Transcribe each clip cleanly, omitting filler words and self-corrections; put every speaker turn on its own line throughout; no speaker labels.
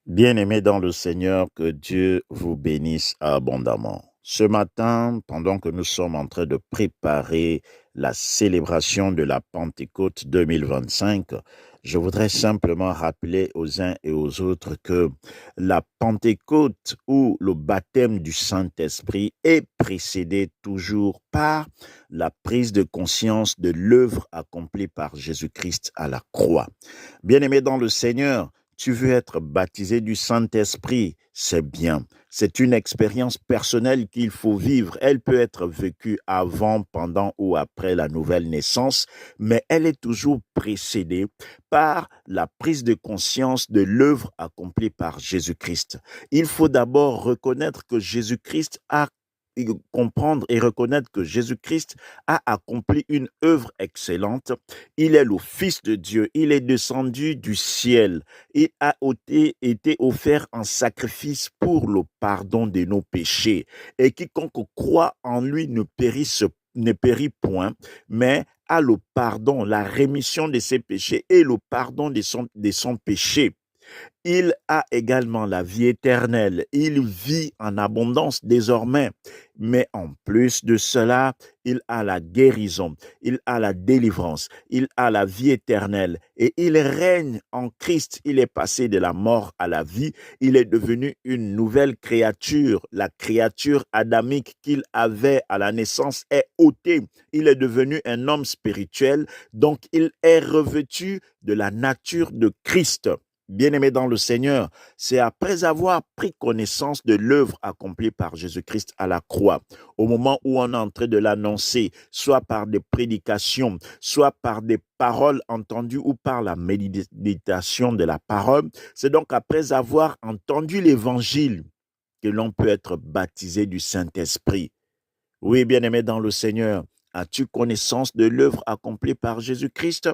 Bien-aimés dans le Seigneur, que Dieu vous bénisse abondamment. Ce matin, pendant que nous sommes en train de préparer la célébration de la Pentecôte 2025, je voudrais simplement rappeler aux uns et aux autres que la Pentecôte ou le baptême du Saint-Esprit est précédé toujours par la prise de conscience de l'œuvre accomplie par Jésus-Christ à la croix. Bien-aimé dans le Seigneur, tu veux être baptisé du Saint-Esprit, c'est bien. C'est une expérience personnelle qu'il faut vivre. Elle peut être vécue avant, pendant ou après la nouvelle naissance, mais elle est toujours précédée par la prise de conscience de l'œuvre accomplie par Jésus-Christ. Il faut d'abord reconnaître que Jésus-Christ a comprendre et reconnaître que Jésus-Christ a accompli une œuvre excellente. Il est le Fils de Dieu. Il est descendu du ciel. Il a été offert en sacrifice pour le pardon de nos péchés. Et quiconque croit en lui ne périt point, mais a le pardon, la rémission de ses péchés et le pardon de son péché. Il a également la vie éternelle. Il vit en abondance désormais. Mais en plus de cela, il a la guérison, il a la délivrance, il a la vie éternelle et il règne en Christ. Il est passé de la mort à la vie. Il est devenu une nouvelle créature. La créature adamique qu'il avait à la naissance est ôtée. Il est devenu un homme spirituel. Donc, il est revêtu de la nature de Christ. Bien-aimé dans le Seigneur, c'est après avoir pris connaissance de l'œuvre accomplie par Jésus-Christ à la croix, au moment où on est en train de l'annoncer, soit par des prédications, soit par des paroles entendues ou par la méditation de la parole, c'est donc après avoir entendu l'évangile que l'on peut être baptisé du Saint-Esprit. Oui, bien-aimé dans le Seigneur, as-tu connaissance de l'œuvre accomplie par Jésus-Christ?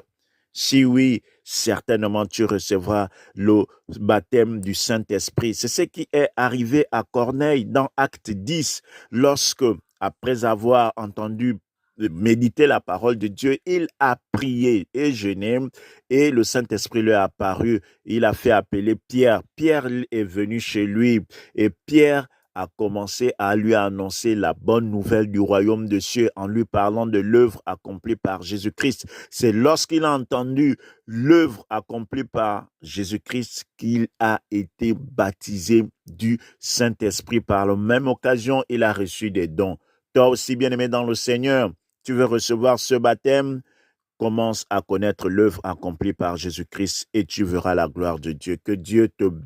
Si oui, certainement tu recevras le baptême du Saint-Esprit. C'est ce qui est arrivé à Corneille dans Acte 10, lorsque, après avoir entendu méditer la parole de Dieu, il a prié et jeûné, et le Saint-Esprit lui a apparu. Il a fait appeler Pierre. Pierre est venu chez lui, et Pierre a commencé à lui annoncer la bonne nouvelle du royaume de cieux en lui parlant de l'œuvre accomplie par Jésus-Christ. C'est lorsqu'il a entendu l'œuvre accomplie par Jésus-Christ qu'il a été baptisé du Saint-Esprit. Par la même occasion, il a reçu des dons. Toi aussi, bien-aimé dans le Seigneur, tu veux recevoir ce baptême? Commence à connaître l'œuvre accomplie par Jésus-Christ et tu verras la gloire de Dieu. Que Dieu te bénisse.